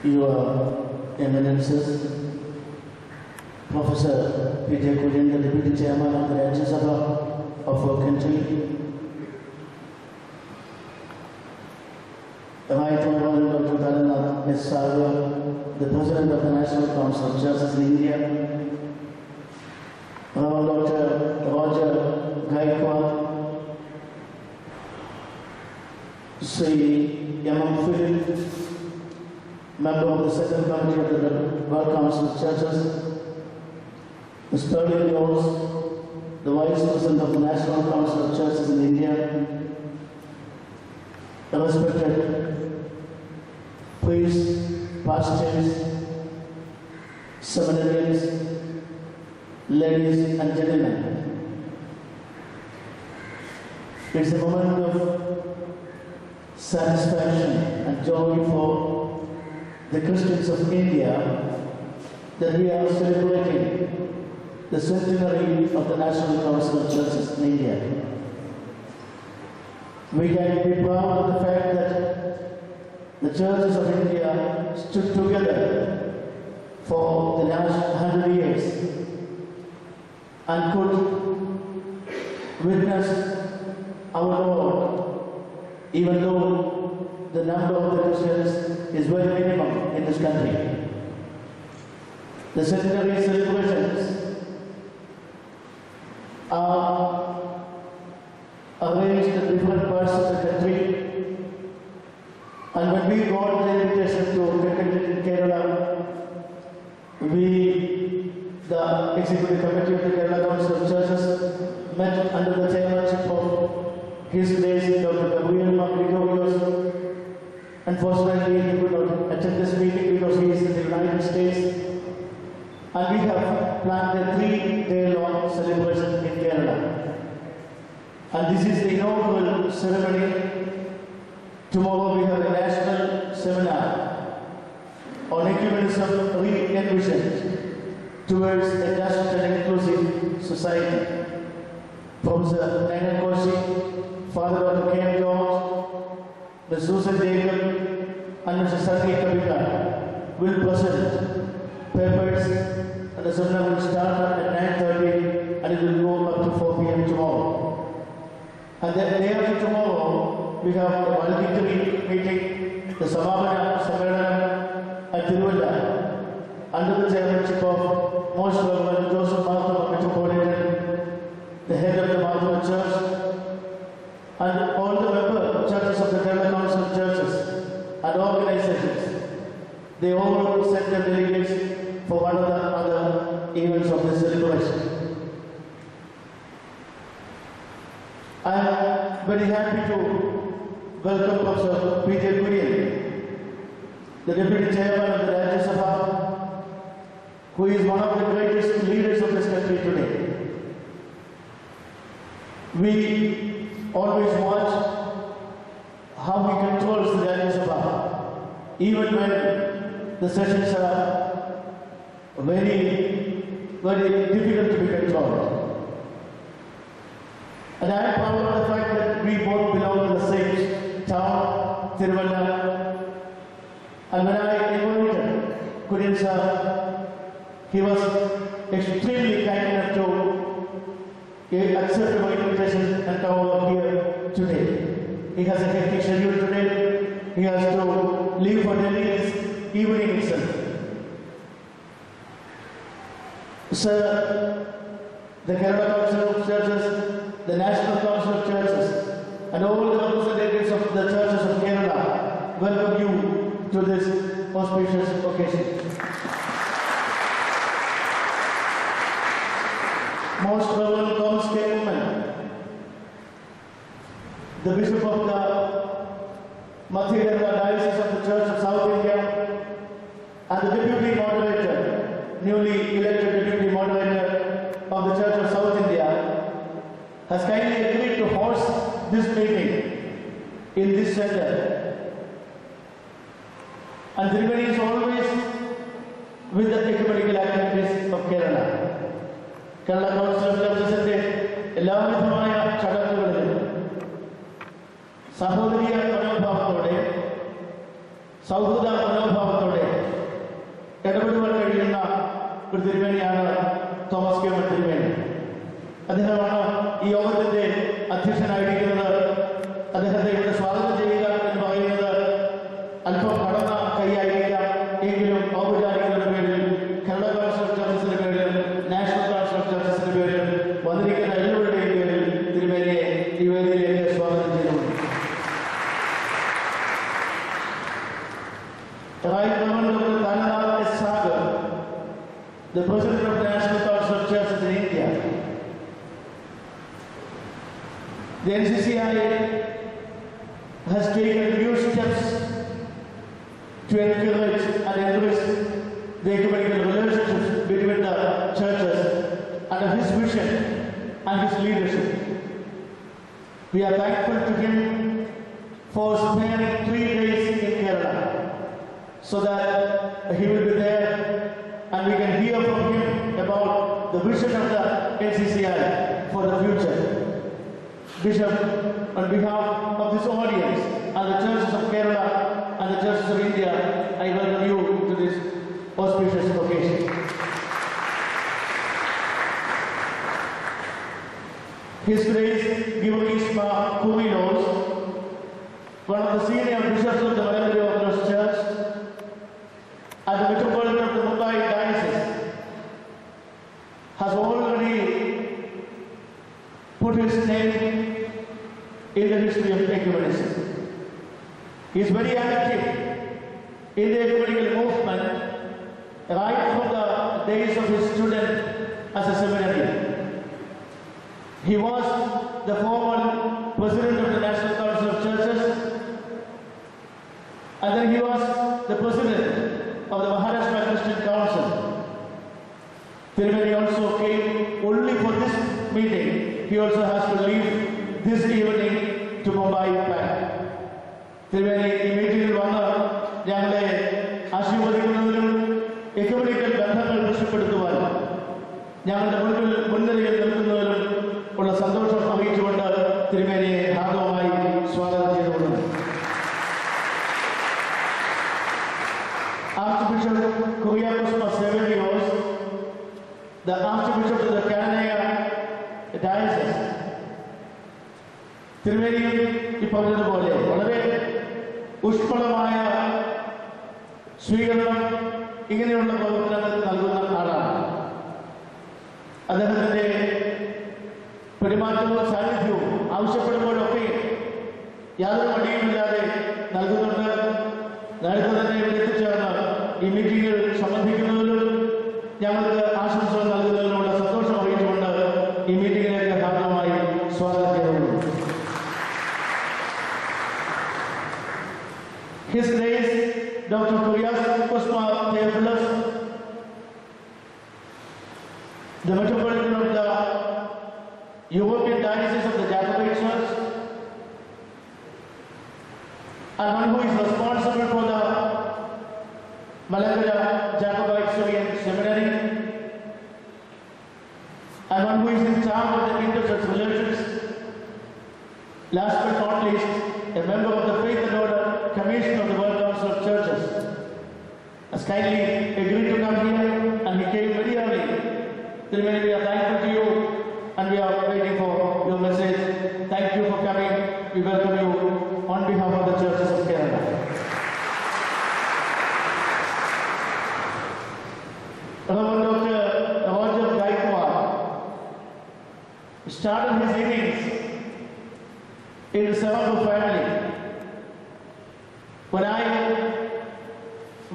Your Eminences, Professor P.J. Kurian, the Deputy Chairman of the Rajya Sabha of our country, the Right Honorable Dr. Dalanath S. Salva, the President of the National Council of Churches in India, Honorable Dr. Roger Gaikwad, Sri Yamam Philip, Member of the Second Committee of the World Council of Churches, Ms. Pearlie Rose, the Vice President of the National Council of Churches in India, the respected priests, pastors, seminarians, ladies and gentlemen. It's a moment of satisfaction and joy for the Christians of India that we are celebrating the centenary of the National Council of Churches in India. We can be proud of the fact that the churches of India stood together for the last 100 years and could witness our Lord, even though the number of the Christians is very minimum in this country. The centenary celebrations are arranged in different parts of the country, and when we got the invitation to attend in Kerala, the Executive Committee of the Kerala Council of Churches, met under the chairmanship of His Grace Dr. Gabriel Mark. Unfortunately, he could not attend this meeting because he is in the United States, and we have planned a 3-day-long celebration in Kerala. And this is the inaugural ceremony. Tomorrow we have a national seminar on ecumenism re-envisioned towards a just and inclusive society. Professor Naina Koshi, Father Dr. K. George, Ms. Susan Jacob, and Mr. Sati Kavika will present papers, and the seminar will start at 9:30 and it will go up to 4 p.m. tomorrow. And then day after tomorrow, we have a valedictory meeting, the Samavana Sammelanam at Tiruvalla, under the chairmanship of Most Reverend Joseph Martha Metropolitan, the head of the Martha Church, and all the member churches of the Kerala Council of Churches and organizations. They all sent their delegates for one of the other events of this celebration. I am very happy to welcome Professor P.J. Kurian, the Deputy Chairman of the Rajya Sabha, who is one of the greatest leaders of this country today. We always watch how he controls the Rajya Sabha, even when the sessions are very, very difficult to be controlled. And I am proud of the fact that we both belong to the same town, Tiruvalla. And when I invited Kurian sir, he was extremely kind enough to accept my invitation and come over here today. He has a hectic schedule today. He has to leave for Delhi this evening itself. Sir, the Kerala Council of Churches, the National Council of Churches, and all the representatives of the churches of Kerala welcome you to this auspicious occasion. Most Reverend Thomas K. Woman, the Bishop of the Madhya Kerala Diocese of the Church of South India, and the Deputy Moderator, newly elected Deputy Moderator of the Church of South India, has kindly agreed to host this meeting in this center. And Triveni is always with the ecumenical activities of Kerala. Kerala Council of Churches എല്ലാവിധമായ ചടങ്ങുകളിലും സഹോദരീയ മനോഭാവത്തോടെ സൗഹൃദ മനോഭാവത്തോടെ Right Reverend Dr. Dhananand S. Sagar, the President of the National Council of Churches in India. The NCCI has taken new steps to encourage and enrich the ecumenical relationships between the churches under his vision and his leadership. We are thankful to him for sparing 3 days in Kerala so that he will be there and we can hear from him about the vision of the NCCI for the future. Bishop, on behalf of this audience and the churches of Kerala and the churches of India, I welcome you to this auspicious occasion. His Grace Givorgis Mar Kurilos, one of the senior bishops of the Malangari Orthodox Church and the Metropolitan of the Mumbai Diocese, has already put his name in the history of ecumenism. He is very active in the ecumenical movement right from the days of his student as a seminarian. He was the former President of the National Council of Churches, and then he was the President of the Maharashtra Christian Council. Tirumeni also came only for this meeting. He also has to leave this evening to Mumbai back. Tirumeni ഈ മീറ്റിംഗിൽ വന്ന് ഞങ്ങളെ ആശീർവദിക്കുന്നതിനും ecumenical ബന്ധങ്ങൾ പുഷ്ടിപ്പെടുത്തുവാനും ഞങ്ങളുടെ മുൻനിരയിൽ നിൽക്കുന്നതിനും ഉള്ള സന്തോഷം അറിയിച്ചുകൊണ്ട് തിരുമേനിയെ ഹാർദവമായി സ്വാഗതം ചെയ്തുകൊള്ളുന്നു. Archbishop Kuriakos Masevelios, the Archbishop of the Cananea Diocese, തിരുമേനിയും ഈ പറഞ്ഞതുപോലെ വളരെ ഊഷ്മളമായ സ്വീകരണം ഇങ്ങനെയുള്ള പ്രവർത്തനങ്ങൾക്ക് നൽകുന്ന ആളാണ്. അദ്ദേഹത്തിന്റെ പെരുമാറ്റവും സാന്നിധ്യവും ആവശ്യപ്പെടുമ്പോഴൊക്കെ യാതൊരു മടിയുമില്ലാതെ നൽകുന്നുണ്ട്. നേരത്തെ തന്നെ ഇവിടെ എത്തിച്ചേർന്ന് ഈ മീറ്റിംഗിൽ സംബന്ധിക്കുന്നതിലും ഞങ്ങൾക്ക് ആശംസകൾ നൽകുന്നതിനുമുള്ള സന്തോഷം അറിയിച്ചുകൊണ്ട് ഈ മീറ്റിംഗിലേക്ക് ഹാർദവമായി സ്വാഗതം ചെയ്തുകൊള്ളുന്നു. His Grace Dr. Kuriakos Theophilus, the Metropolitan of the European Diocese of the Jacobite Church, and one who is responsible for the Malangara Jacobite Syrian Seminary, and one who is in charge of the inter-church relations. Last but not least, a member of the Faith and Order Commission of the World Council of Churches has kindly agreed to come here, and he came very early. Tirumeni, we are thankful to you and we are waiting for your message. Thank you for coming. We welcome you on behalf of the churches of Kerala. Reverend Dr. Roger Gaikwad started his innings in the Sarabhu family. When I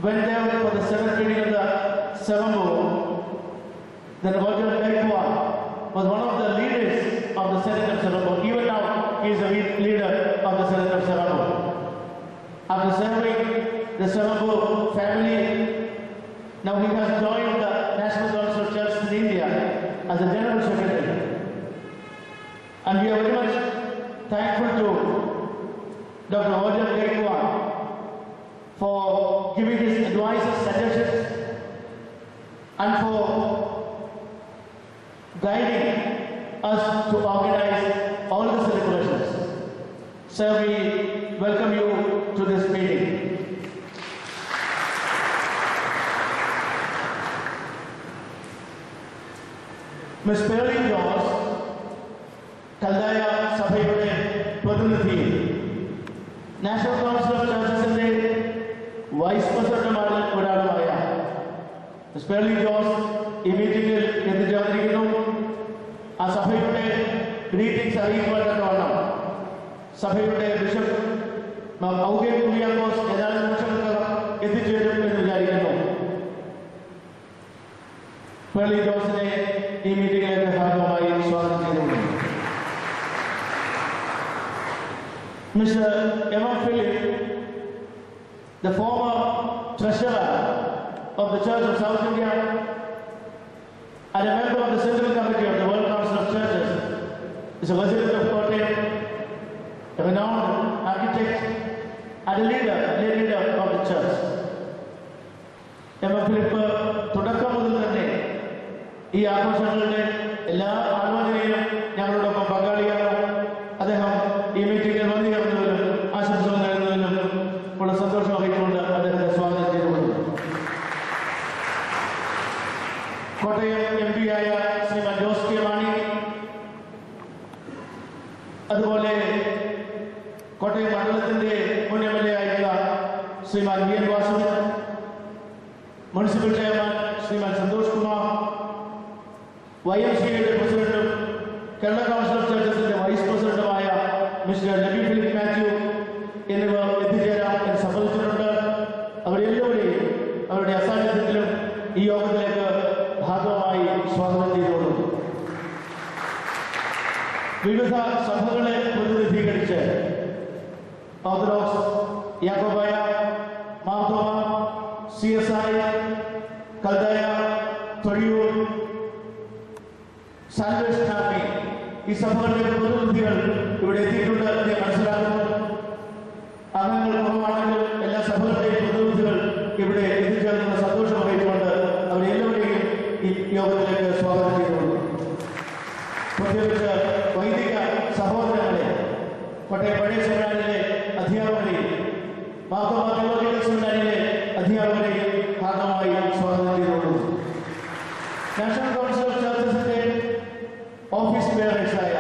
went there for the 7th meeting of the Sarabhu, then Roger Gaikwad was one of the leaders of the Senate of Sarabhu. Even now, he is a leader of the Senate of Sarabhu. After serving the Sarabhu family, now he has joined the National Council of Churches in India as a General Secretary. And we are very much thankful to Dr. Roger Gaikwad for giving his advice and suggestions and for guiding us to organize all the celebrations. Sir, we welcome you to this meeting. Ms. Pearlie George, Kaldaya Sabhayude Pradhanidhi, National Council of Churches in the Vice President ഒരാളുമായ Ms. Pearlie George ഈ മീറ്റിംഗിൽ എത്തിച്ചേർന്നിരിക്കുന്നു. ആ സഭയുടെ greetings അറിയിക്കുവാനുള്ള സഭയുടെ bishop Augen Kuriakose ഏതാനും നിമിഷങ്ങൾക്ക് എത്തിച്ചേരും എന്ന് വിചാരിക്കുന്നു. പേർലി ജോസിനെ ഈ മീറ്റിംഗിലേക്ക് ഭാഗമായി സ്വാഗതം ചെയ്തുകൊണ്ടു. Mr. Emma Philip, the former treasurer of the Church of South India and a member of the Central Committee of the World Council of Churches, is a resident of Kottayam, a renowned architect and a leader of the church. Emma Philip തുടക്കം മുതൽ തന്നെ ഈ ആഘോഷങ്ങളുടെ എല്ലാ ആലോചനയിലും ഞങ്ങളോടൊപ്പം പങ്കാളിയാണ്. അദ്ദേഹം ഈ മീറ്റിംഗിൽ വന്നു ചേർന്നതിലും ആശംസകൾ നേടുന്നതിലും ഉള്ള സന്തോഷം അറിയിച്ചുകൊണ്ട് അദ്ദേഹത്തെ സ്വാഗതം ചെയ്തുകൊണ്ടു. കോട്ടയം MP ആയ ശ്രീമാൻ ജോസ് കെ മാണി, അതുപോലെ കോട്ടയം മണ്ഡലത്തിന്റെ മുൻ MLA ആയിട്ടുള്ള ശ്രീമാൻ VN വാസവൻ, മുനിസിപ്പൽ ചെയർമാൻ ശ്രീമാൻ സന്തോഷ് കുമാർ, YMCA പ്രസിഡന്റും കേരള കൗൺസിൽ ഓഫ് ചർച്ചസിന്റെ വൈസ് പ്രസിഡന്റുമായ മിസ്റ്റർ നബി ഫിലിപ്പ് മാത്യു എന്നിവർ എത്തിച്ചേരാൻ എന്ന് സമ്മതിച്ചിട്ടുണ്ട്. അവരെല്ലാവരെയും അവരുടെ അസാന്നിധ്യത്തിലും ഈ യോഗത്തിലേക്ക് ഭാഗമായി സ്വാഗതം ചെയ്തുകൊണ്ടു. വിവിധ സഭകളെ പ്രതിനിധീകരിച്ച് orthodox, Yakobaya, Marthoma, CSI, കൽദയ, Thozhiyur, salvation army, ഈ സഭകളുടെ പ്രതിനിധികൾ ഇവിടെ എത്തിയിട്ടുണ്ട് എന്ന് മനസ്സിലാക്കുന്നു. അംഗങ്ങൾ കുറവാണെങ്കിൽ എല്ലാ സഭകളുടെയും പ്രതിനിധികൾ ഇവിടെ എത്തിച്ചേർന്നുള്ള സന്തോഷം അറിയിച്ചുകൊണ്ട് അവരെല്ലാവരെയും ഈ യോഗത്തിലേക്ക് സ്വാഗതം ചെയ്തുകൊണ്ടു. പ്രത്യേകിച്ച് വൈദിക സഹോദരങ്ങളെ, കോട്ടയം പഴയ സെമിനാരിലെ അധ്യാപകരെയും മാർത്തോമ തിയോളജിക്കൽ സെമിനാരിലെ അധ്യാപകരെയും ഭാഗമായി സ്വാഗതം ചെയ്തുകൊണ്ടു. നാഷണൽ കൗൺസിൽ ഓഫ് ചർച്ചസിന്റെ ഓഫീസ് ബെയറേഴ്സായ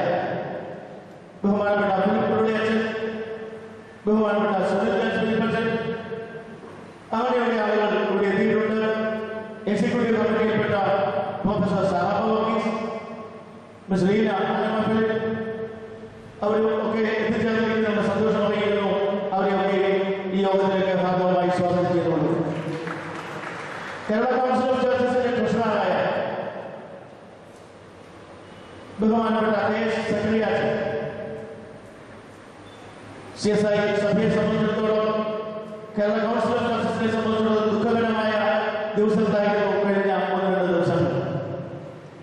ബഹുമാനപ്പെട്ട ഫിലിപ്പുരുടെ അച്ഛൻ, ബഹുമാനപ്പെട്ട സുനിൽ, അങ്ങനെയുള്ള ആളുകൾ ഇവിടെ എത്തിയിട്ടുണ്ട്. എക്സിക്യൂട്ടീവ് കമ്മിറ്റിയിൽപ്പെട്ട professor Sarah Varghese, miss Leena Philip, അവരും ഒക്കെ എത്തിച്ചേർന്നിരിക്കുന്ന സന്തോഷം അറിയിക്കുന്നു. അവരെയൊക്കെ ഈ യോഗത്തിലേക്ക് ഭാഗമായി സ്വാഗതം ചെയ്തുകൊണ്ട് കേരള കൗൺസിൽ ഓഫ് ചർച്ചസിന്റെ ട്രഷററായ ബഹുമാനപ്പെട്ട സെക്രട്ടറിയാറ്റ്, CSI സഭയെ സംബന്ധിച്ചിടത്തോളം കേരള കൗൺസിൽ ഓഫ് ചർച്ചസിനെ സംബന്ധിച്ചിടത്തോളം ദുഃഖകരമായ ദിവസത്തായിരുന്നു കഴിഞ്ഞ 1-2 ദിവസങ്ങൾ.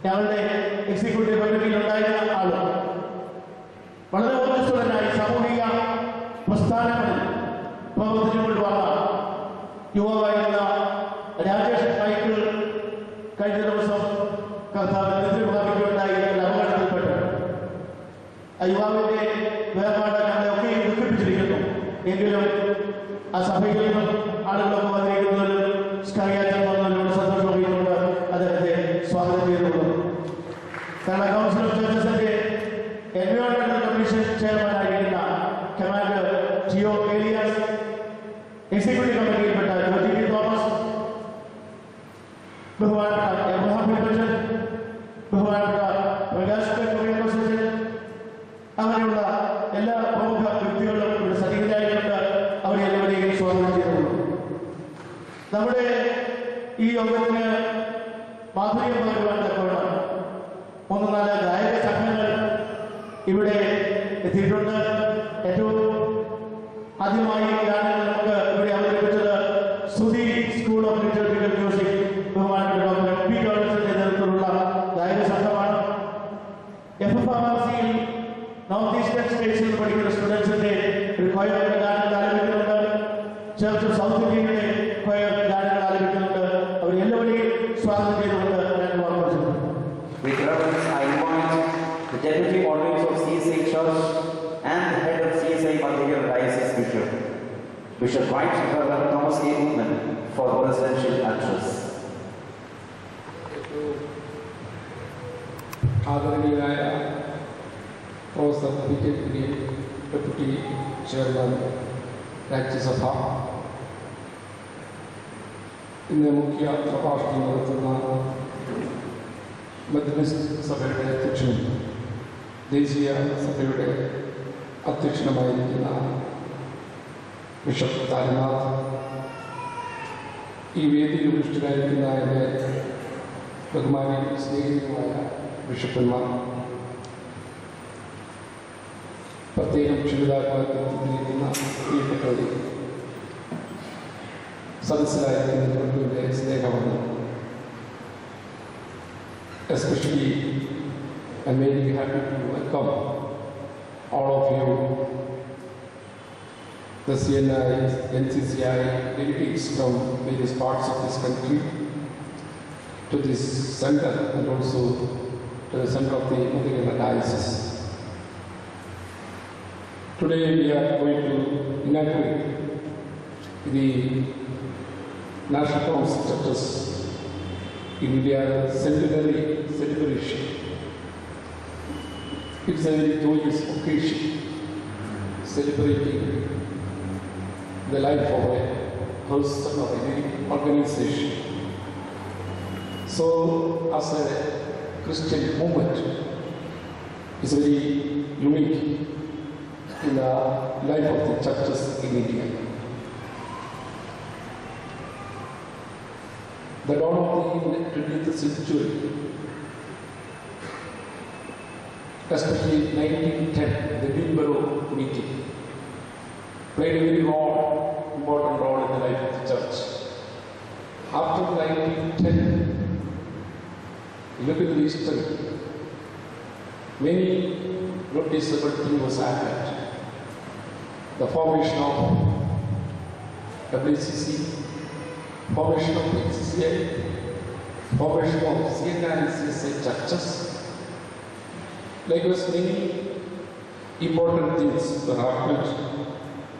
ഞങ്ങളുടെ എക്സിക്യൂട്ടീവ് കമ്മിറ്റിയിൽ ഉണ്ടായിരുന്ന ആളും വളരെ ഊർജ്ജസ്വലനായി സാമൂഹിക പ്രസ്ഥാനങ്ങളിൽ പ്രവർത്തിച്ചുകൊണ്ടുവന്ന യുവാവായിരുന്ന രാജേഷ് മൈക്കിൾ കഴിഞ്ഞ ദിവസം കർത്താവിന്റെ നിത്യപ്രാപിക്കുകയുണ്ടായി അപകടത്തിൽപ്പെട്ടു. ആ യുവാവിന്റെ വേർപാട് ഞങ്ങളെ ഒക്കെ ദുഃഖിപ്പിച്ചിരിക്കുന്നു. എങ്കിലും ആ സഭയിൽ നിന്നും ആളുകളൊക്കെ വന്നിരിക്കുന്നതിലും സ്കറിയാറ്റം വന്നതിലൂടെ സന്തോഷം അറിയിച്ചുകൊണ്ട് അദ്ദേഹത്തെ സ്വാഗതം ചെയ്തുകൊണ്ടു. കേരള കൗൺസിൽ ഓഫ് ചർച്ചസിന്റെ എൻവയോൺമെന്റൽ കമ്മീഷൻ ചെയർമാനായിരിക്കുന്ന കമാൻഡർ ജിയോ ഏലിയാസ്, എക്സിക്യൂട്ടീവ് കമ്മിറ്റിയിൽപ്പെട്ട ജോജി പി തോമസ്, ബഹുമാനപ്പെട്ട എബ്രഹാം ഫിലിപ്പച്ചൻ, ബഹുമാനപ്പെട്ട പ്രകാശ് കൊറിയൻ, അങ്ങനെയുള്ള എല്ലാ പ്രമുഖ വ്യക്തികളും ഇവിടെ സന്നിഹിതരായിട്ടുണ്ട്. അവരെ എല്ലാവരെയും സ്വാഗതം ചെയ്തുകൊള്ളു. നമ്മുടെ ഈ യോഗത്തിന് മാധുര്യം പകരുവാൻ തക്കവണ്ണം 3-4 ഗായക സംഘങ്ങൾ ഇവിടെ എത്തിയിട്ടുണ്ട്. ഏറ്റവും ആദ്യമായി ഗാനങ്ങൾ നമുക്ക് ഇവിടെ അവതരിപ്പിച്ചത് Sudhi school of literature music ബഹുമാനപ്പെട്ട ഡോക്ടർ MP ജോൺസന്റെ നേതൃത്വത്തിലുള്ള ഗായക സംഘമാണ്. FFRCയിൽ നോർത്ത് ഈസ്റ്റേൺ സ്റ്റേറ്റ്സിൽ പഠിക്കുന്ന സ്റ്റുഡൻസിന്റെ ഒരു കൊയർ ഗാനങ്ങൾ ആലപിക്കുന്നുണ്ട്. ചർച്ച് ഓഫ് സൗത്ത് ഇന്ത്യയുടെ കൊയർ ഗാനങ്ങൾ ആലപിക്കുന്നുണ്ട്. അവരെല്ലാവരെയും സ്വാഗതം ചെയ്തുകൊണ്ട് ഞാൻ ഓർമ്മിച്ചു. With reverence, I invite the Deputy Ordinary of CSI Church and the Head of CSI Material Diocese Bishop, Bishop Right Reverend Thomas A. Woodman, for the presidential address. ആദരണീയനായ professor PK Kurian, deputy chairman Rajya Sabha, ഇന്ന് മുഖ്യ പ്രഭാഷണം നടത്തുന്ന Methodist സഭയുടെ അധ്യക്ഷനും ദേശീയ സഭയുടെ അധ്യക്ഷനുമായിരിക്കുന്ന bishop താരനാഥ്, ഈ വേദിയിൽ ഉപവിഷ്ടരായിരിക്കുന്ന എൻ്റെ ബഹുമാനിയും സ്നേഹിതനുമായ ബിഷപ്പന്മാർ, പ്രത്യേകം ക്ഷണിതാത്മാക്കുന്ന പ്രിയപ്പെട്ടവരെ, സദസ്സിലായിരിക്കുന്നതിൻ്റെ സ്നേഹമാണ്. Especially, I'm very happy to welcome all of you, the CNI, NCCI delegates from various parts of this country, to this center and also to the center of the Madhya Diocese. Today we are going to inaugurate the National Council of Churches India centenary celebration. It's a very joyous occasion, celebrating the life of a person of a organization. So, as a Christian movement, it's very unique in the life of the churches in India. The dawn of the 20th century, especially 1910, the Edinburgh meeting, played a very important role in the life of the church. After 1910, look at the history, many noticeable things was happened. The formation of WCC, formation of NCCI, formation of CNI and CSI churches. Likewise, many important things were happened,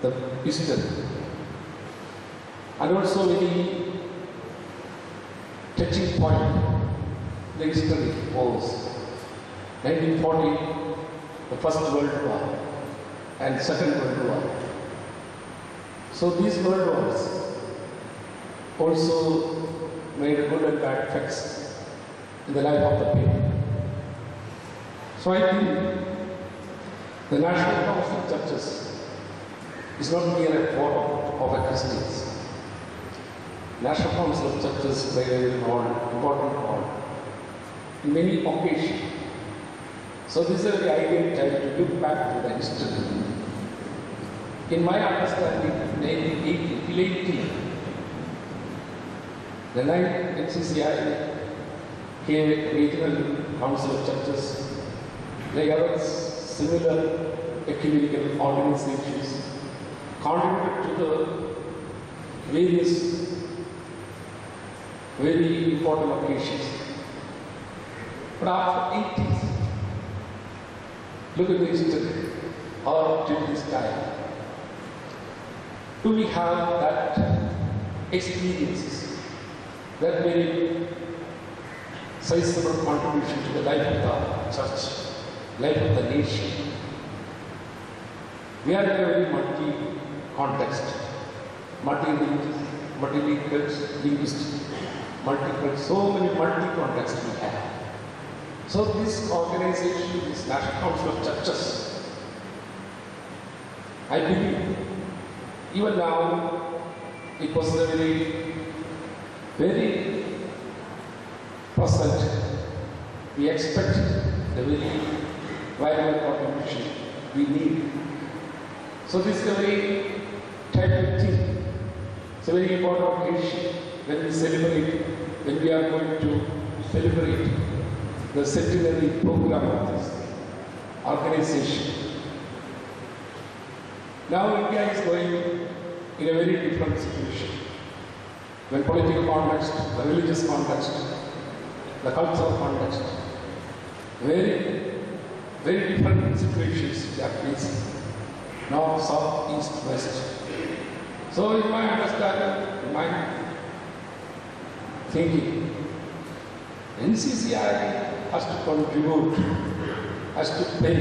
the history. And also very touching point, the history was 1940, the First World War and Second World War. So these world wars also made good and bad effects in the life of the people. So I think the National Council of Churches is not mere a forum of a Christians. National Council of Churches play a very important role in many occasions. So this is a very ideal time to look back to the history. In my understanding, in 1980, the NCCI gave a regional council of churches, like other similar ecumenical organizations, contributed to the various very important occasions. But after 80s, look at the history, or till this time, do we have that experiences, that very sizable contribution to the life of the church, life of the nation? We are in a very multi-context, multi-linguistic, so many multi-contexts we have. So this organization, this National Council of Churches, I believe, even now, it was a very present. We expect the very vital contribution we need. So this is a very type of thing. It's a very important occasion when we celebrate, when we are going to celebrate the centenary program of this organization. Now India is going in a very different situation. When political context, the religious context, the cultural context, very different situations we are facing. North, south, east, west. So in my understanding, in my thinking, NCCI has to contribute, has to play,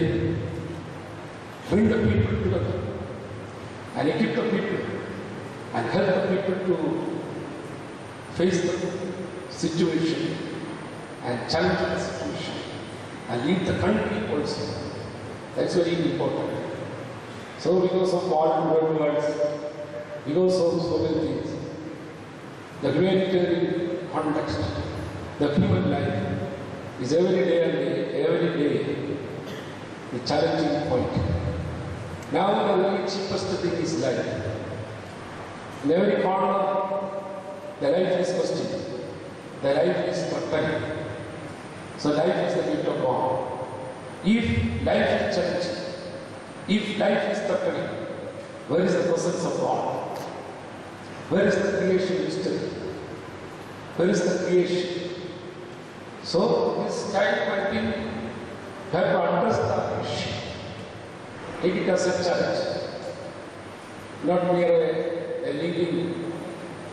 bring the people together, and equip the people, and help the people to face the situation, and challenge the situation, and lead the country also. That's very important. So because of all world wars, because of so many things, the humanitarian context, the human life is every day the challenging point. Now the very cheapest thing is life. In every corner, the life is questioned. The life is threatened. So life is the gift of God. If life is challenging, if life is threatening, where is the presence of God? Where is the creation mystery? Where is the creation? So this time I think we have to understand the issue. Take it as a challenge, not mere a living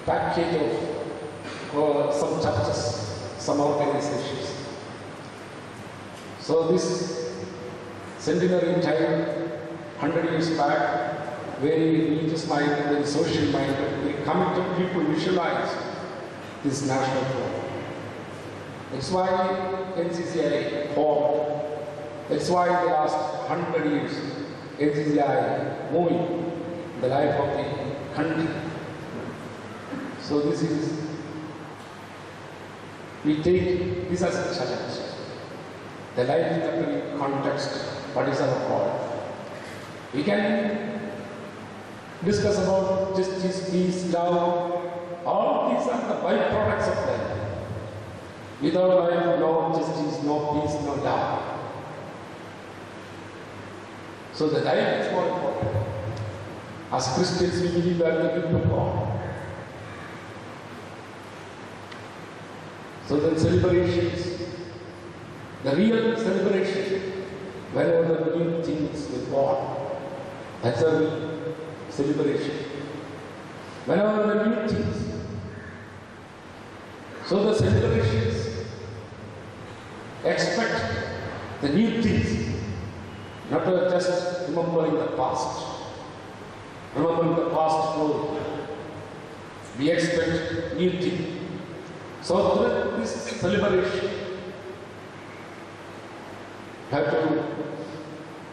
package of some churches, some organizations. So this centenary time, 100 years back, very religious minded, very social minded, very committed people visualize this national program. That's why NCCI formed. That's why in the last 100 years, NCCI moving the life of the country. So this is, we take this as a challenge. The life in the context, what is our God? We can discuss about justice, peace, love. All these are the byproducts of life. Without life, no justice, no peace, no love. So the life is more important. As Christians, we believe that the gift of God. So then celebrations, the real celebration, whenever we do things with God, that's a real celebration. Whenever we do things, so the celebrations expect the new things, not just remembering the past. Remembering the past glory. We expect new things. So through this celebration, we have to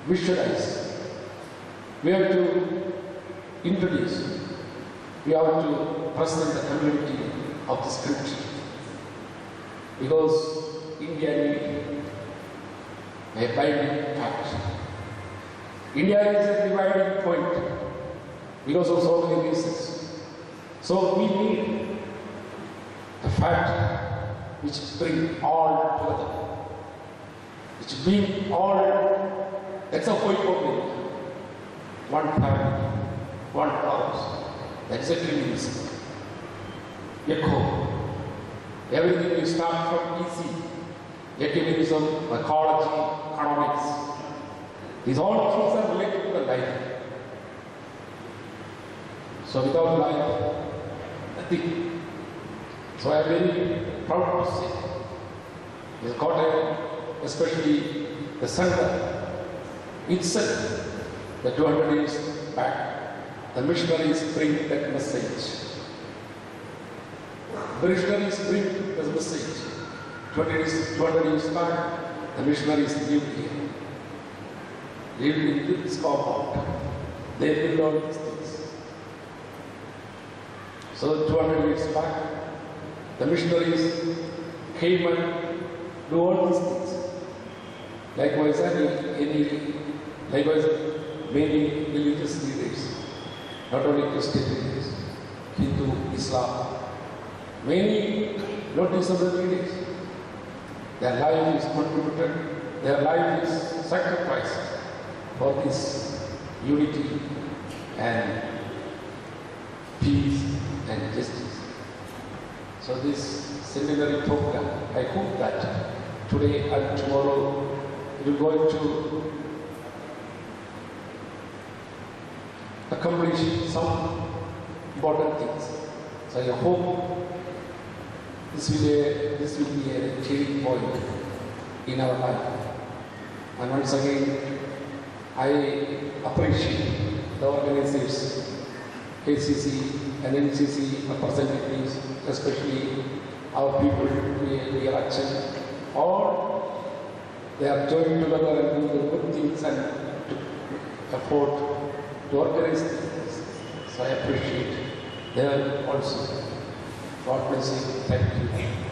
visualize, we have to introduce, we have to present the community of this country. Because India needs a binding fact. India is a dividing point because of so many reasons. So we need a fact which brings all together, which brings all, that's a point. One family, one house. That's a communism. Echo. Everything will start from EC. Ecumenism, ecology, economics. These all things are related to the life. So without life, nothing. So I am very proud to say, this Kottayam, especially the center itself, the 200 years back, the missionaries bring that message. The missionaries bring the message. 200 years back, the missionaries lived here. Lived in this compound. They built all these things. So 200 years back, the missionaries came and do all these things. Likewise, many religious leaders, not only Christian leaders, Hindu, Islam, many noticeable leaders. Their life is contributed, their life is sacrificed for this unity and peace and justice. So this centenary program, I hope that today and tomorrow we are going to accomplish some important things. So I hope this will be a turning point in our life. And once again, I appreciate the organizers, KCC and NCC representatives, especially our people we are action. All they are joined together and do the good things and to afford to organize things. So I appreciate them also. God bless you. Thank you.